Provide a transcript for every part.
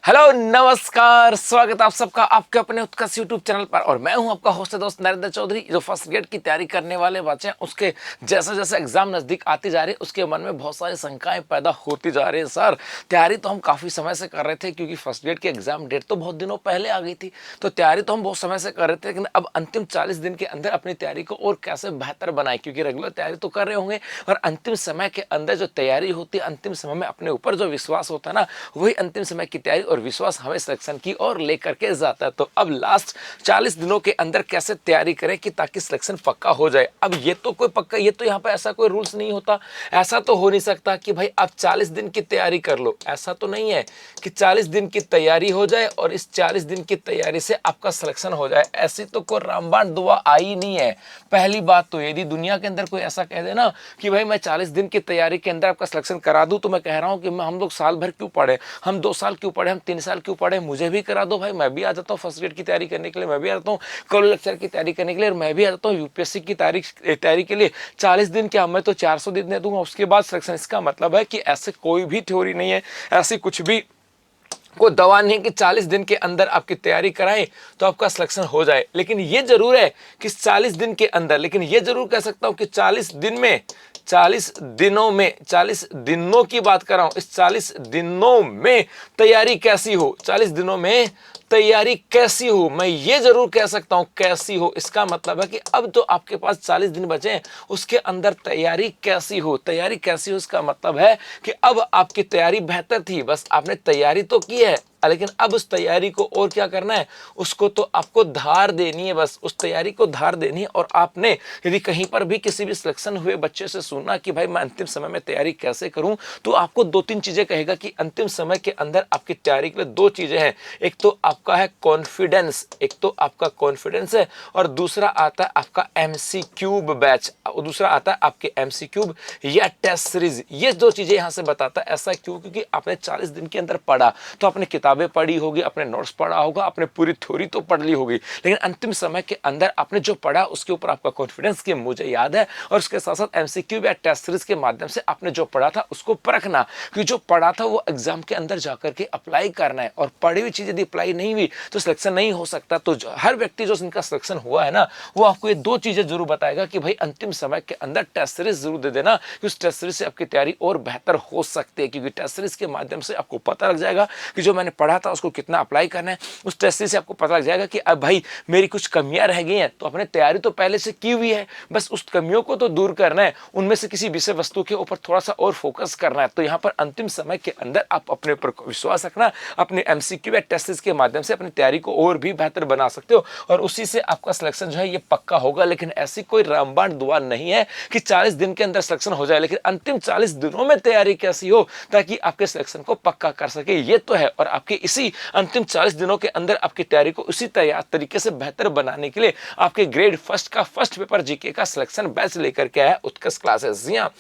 Hello नमस्कार, स्वागत आप सबका आपके अपने उत्कर्ष यूट्यूब चैनल पर। और मैं हूं आपका होस्ट दोस्त नरेंद्र चौधरी। जो फर्स्ट ग्रेड की तैयारी करने वाले बच्चे हैं उसके जैसे जैसे एग्जाम नजदीक आती जा रही है उसके मन में बहुत सारी शंकाएं पैदा होती जा रही है। सर, तैयारी तो हम काफ़ी समय से कर रहे थे क्योंकि फर्स्ट ग्रेड की एग्जाम डेट तो बहुत दिनों पहले आ गई थी, तो तैयारी तो हम बहुत समय से कर रहे थे, लेकिन अब अंतिम 40 दिन के अंदर अपनी तैयारी को और कैसे बेहतर बनाए, क्योंकि रेगुलर तैयारी तो कर रहे होंगे और अंतिम समय के अंदर जो तैयारी होती है, अंतिम समय में अपने ऊपर जो विश्वास होता है ना, वही अंतिम समय की तैयारी और विश्वास हमें सिलेक्शन की ओर लेकर के जाता है। तो अब लास्ट 40 दिनों के अंदर कैसे तैयारी करें कि ताकि सिलेक्शन पक्का हो जाए। अब ये तो कोई पक्का, ये तो यहाँ पे ऐसा कोई रूल्स नहीं होता, ऐसा तो हो नहीं सकता कि भाई आप 40 दिन की तैयारी कर लो। ऐसा तो नहीं है कि 40 दिन की तैयारी हो जाए और इस 40 दिन की तैयारी से आपका सिलेक्शन हो जाए। ऐसी तो कोई रामबाण दुआ आई नहीं है। पहली बात तो यदि दुनिया के अंदर कोई ऐसा कह दे ना कि भाई मैं 40 दिन की तैयारी के अंदर आपका सिलेक्शन करा दूं, तो मैं कह रहा हूं कि हम लोग साल भर क्यों पढ़े, हम 2 साल क्यों पढ़े, हम 3 साल क्यों पढ़े, मुझे भी करा दो भाई। मैं भी आ जाता हूँ फर्स्ट ग्रेड की तैयारी करने के लिए, मैं भी आ जाता हूँ कॉलेज लेक्चर की तैयारी करने के लिए, और मैं भी आ जाता हूँ यूपीएससी की तैयारी के लिए। 40 दिन क्या, मैं तो 400 दिन दे दूंगा उसके बाद सिलेक्शन। इसका मतलब है कि ऐसे कोई भी थ्योरी नहीं है, ऐसी कुछ भी कोई दवा नहीं है कि 40 दिन के अंदर आपकी तैयारी कराएं तो आपका सिलेक्शन हो जाए। लेकिन ये जरूर है कि 40 दिन के अंदर, लेकिन ये जरूर कह सकता हूं कि 40 दिन में, 40 दिनों में, 40 दिनों की बात कर रहा हूं, इस 40 दिनों में तैयारी कैसी हो, 40 दिनों में तैयारी कैसी हो, मैं ये जरूर कह सकता हूं कैसी हो। इसका मतलब है कि अब तो आपके पास 40 दिन बचे हैं, उसके अंदर तैयारी कैसी हो। तैयारी कैसी हो इसका मतलब है कि अब आपकी तैयारी बेहतर थी, बस आपने तैयारी तो की है, लेकिन अब उस तैयारी को और क्या करना है, उसको तो आपको धार देनी है, बस उस तैयारी को धार देनी है। और आपने यदि कहीं पर भी किसी भी सिलेक्शन हुए बच्चे से सुना कि भाई मैं अंतिम समय में तैयारी कैसे करूं, तो आपको 2-3 चीजें कहेगा कि अंतिम समय के अंदर आपकी तैयारी के लिए 2 चीजें हैं। एक तो आपका है कॉन्फिडेंस, एक तो आपका कॉन्फिडेंस है, और दूसरा आता है आपका एमसीक्यूब बैच, दूसरा आता है आपके एमसीक्यूब या टेस्ट सीरीज। ये 2 चीजें यहां से बताता है। ऐसा क्यों? क्योंकि आपने 40 दिन के अंदर पढ़ा, तो आपने किताबें पढ़ी होगी, अपने नोट्स पढ़ा होगा, आपने पूरी थ्योरी तो पढ़ ली होगी, लेकिन अंतिम समय के अंदर आपने जो पढ़ा उसके ऊपर आपका कॉन्फिडेंस कि मुझे याद है, और उसके साथ साथ एमसीक्यू या टेस्ट सीरीज के माध्यम से आपने जो पढ़ा था उसको परखना, कि जो पढ़ा था वो एग्जाम के अंदर जाकर के अप्लाई करना है। और पढ़ी हुई चीज यदि अप्लाई नहीं हुई तो सिलेक्शन नहीं हो सकता। तो हर व्यक्ति जो जिनका सिलेक्शन हुआ है ना, वो आपको ये 2 चीजें जरूर बताएगा कि भाई अंतिम समय के अंदर टेस्ट सीरीज जरूर दे देना, कि उस टेस्ट सीरीज से आपकी तैयारी और बेहतर हो सकती है। क्योंकि टेस्ट सीरीज के माध्यम से आपको पता लग जाएगा कि जो मैंने पढ़ा था उसको कितना अप्लाई करना है। उस टेस्ट सीरीज से आपको पता लग जाएगा कि अब भाई मेरी कुछ कमियां रह गई हैं, तो अपने तैयारी तो पहले से की हुई है, बस उस कमियों को तो दूर करना है, उनमें से किसी विषय वस्तु के ऊपर थोड़ा सा और फोकस करना है। तो यहाँ पर अंतिम समय के अंदर आप अपने ऊपर विश्वास रखना, अपने एमसीक्यू या टेस्ट सीरीज के माध्यम से अपनी तैयारी को और भी बेहतर बना सकते हो, और उसी से आपका सिलेक्शन जो है ये पक्का होगा। लेकिन ऐसी कोई रामबाण दुआ नहीं है कि 40 दिन के अंदर सिलेक्शन हो जाए, लेकिन अंतिम 40 दिनों में तैयारी कैसी हो ताकि आपके सिलेक्शन को पक्का कर सके, ये तो है। और आपके इसी अंतिम 40 दिनों के अंदर आपकी तैयारी को उसी तरीके से बेहतर बनाने के लिए आपके ग्रेड फर्स्ट का फर्स्ट पेपर जीके का सिलेक्शन बैच लेकर के आया उत्कर्ष क्लासेस। जी हाँ,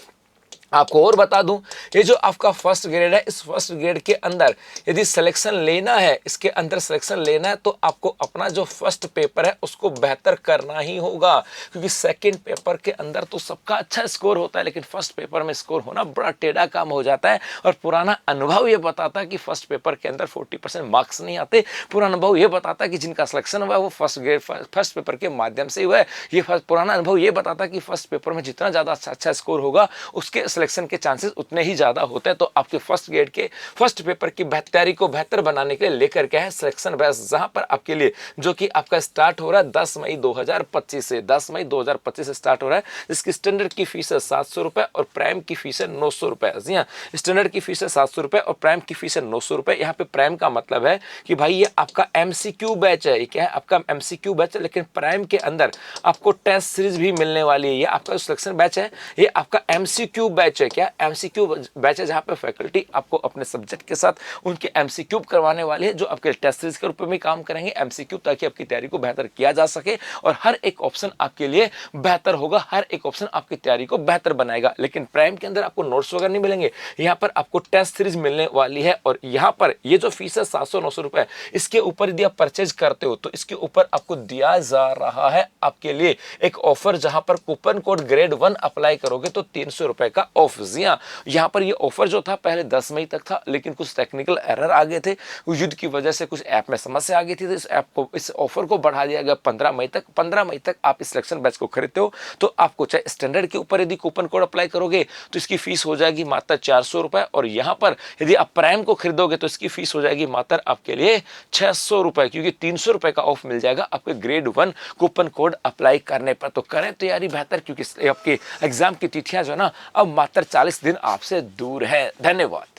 आपको और बता दूं, ये जो आपका फर्स्ट ग्रेड है, इस फर्स्ट ग्रेड के अंदर यदि सिलेक्शन लेना है, इसके अंदर सिलेक्शन लेना है, तो आपको अपना जो फर्स्ट पेपर है उसको बेहतर करना ही होगा। क्योंकि सेकंड पेपर के अंदर तो सबका अच्छा स्कोर होता है, लेकिन फर्स्ट पेपर में स्कोर होना बड़ा टेढ़ा काम हो जाता है। और पुराना अनुभव ये बताता है कि फर्स्ट पेपर के अंदर 40% मार्क्स नहीं आते। पुराना अनुभव ये बताता है कि जिनका सिलेक्शन हुआ है वो फर्स्ट पेपर के माध्यम से हुआ है। ये पुराना अनुभव ये बताता है कि फर्स्ट पेपर में जितना ज्यादा अच्छा स्कोर होगा उसके सिलेक्शन के चांसेस उतने ही ज्यादा होते हैं। तो आपके फर्स्ट ग्रेड के फर्स्ट पेपर की तैयारी को बेहतर बनाने के लिए लेकर के है सिलेक्शन बैच, जहां पर आपके लिए जो कि आपका स्टार्ट हो रहा है 10 मई 2025 से, 10 मई 2025 से स्टार्ट हो रहा है। इसकी स्टैंडर्ड की फीस है 700 रुपए और प्राइम की फीस है 900 रुपए। जी हाँ, स्टैंडर्ड की फीस है 700 रुपए और प्राइम की फीस है 900 रुपए। यहाँ पे प्राइम का मतलब है कि भाई ये आपका एमसीक्यू बैच है। ये क्या है? आपका एमसीक्यू बैच है, लेकिन प्राइम के अंदर आपको टेस्ट सीरीज भी मिलने वाली है। ये आपका सिलेक्शन बैच है, ये आपका एमसीक्यू बैच है। क्या एमसीक्यू बैच है, जहां पे फैकल्टी आपको अपने सब्जेक्ट के साथ उनके एमसीक्यू करवाने वाले हैं, जो आपके टेस्ट सीरीज के रूप में काम करेंगे एमसीक्यू, ताकि आपकी तैयारी को बेहतर किया जा सके। और हर एक ऑप्शन आपके लिए बेहतर होगा, हर एक ऑप्शन आपकी तैयारी को बेहतर बनाएगा। लेकिन प्राइम के अंदर आपको नोट्स वगैरह नहीं मिलेंगे, यहाँ पर आपको टेस्ट सीरीज मिलने वाली है। और यहाँ पर ये जो फीस है 700-900 रुपए, इसके ऊपर यदि आप परचेज करते हो तो इसके ऊपर आपको दिया जा रहा है आपके लिए एक ऑफर, जहां पर कूपन कोड ग्रेड 1 अप्लाई करोगे तो 300 रुपए का ऑफ। जी हाँ, यहाँ पर ये ऑफर जो था पहले 10 मई तक था, लेकिन कुछ टेक्निकल एरर आ गए थे, युद्ध की वजह से कुछ ऐप में समस्या आ गई थी, तो इस ऑफर को बढ़ा दिया गया 15 मई तक। 15 मई तक आप इस सिलेक्शन बैच को खरीदते हो तो आपको चाहे स्टैंडर्ड के ऊपर यदि कूपन कोड अप्लाई करोगे तो इसकी फीस हो जाएगी मात्र 400 रुपए, और यहाँ पर यदि आप प्राइम को खरीदोगे तो इसकी फीस हो जाएगी मात्र आपके लिए 600 रुपए, क्योंकि 300 रुपए का ऑफ मिल जाएगा आपके ग्रेड 1 कूपन कोड अप्लाई करने पर। तो करें तैयारी बेहतर, क्योंकि आपके एग्जाम की तिथियां जो है ना अब मात्र 40 दिन आपसे दूर है। धन्यवाद।